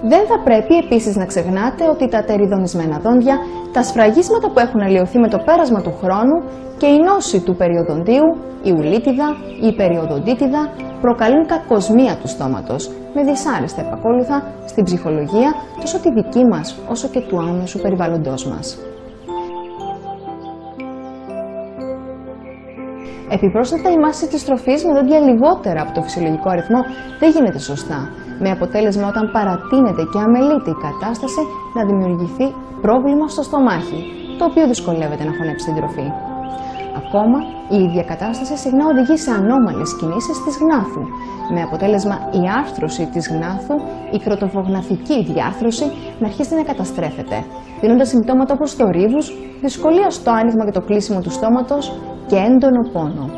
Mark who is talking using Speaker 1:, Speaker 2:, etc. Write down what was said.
Speaker 1: Δεν θα πρέπει επίσης να ξεχνάτε ότι τα τεριδονισμένα δόντια, τα σφραγίσματα που έχουν αλλοιωθεί με το πέρασμα του χρόνου και η νόση του περιοδοντίου, η ουλίτιδα ή η περιοδοντίτιδα προκαλούν κακοσμία του στόματος, με δυσάρεστα επακόλουθα στην ψυχολογία τόσο τη δική μας όσο και του άμεσου περιβαλλοντός μας. Επιπρόσθετα, η μάση της τροφής με δόντια λιγότερα από το φυσιολογικό αριθμό δεν γίνεται σωστά, με αποτέλεσμα όταν παρατείνεται και αμελείται η κατάσταση να δημιουργηθεί πρόβλημα στο στομάχι, το οποίο δυσκολεύεται να χωνέψει την τροφή. Ακόμα, η ίδια κατάσταση συχνά οδηγεί σε ανώμαλες κινήσεις της γνάθου, με αποτέλεσμα η άρθρωση της γνάθου, η κροτοφογναθική διάρθρωση να αρχίσει να καταστρέφεται, δίνοντας συμπτώματα όπως θορύβους, δυσκολία στο άνοιγμα και το κλείσιμο του στόματος και έντονο πόνο.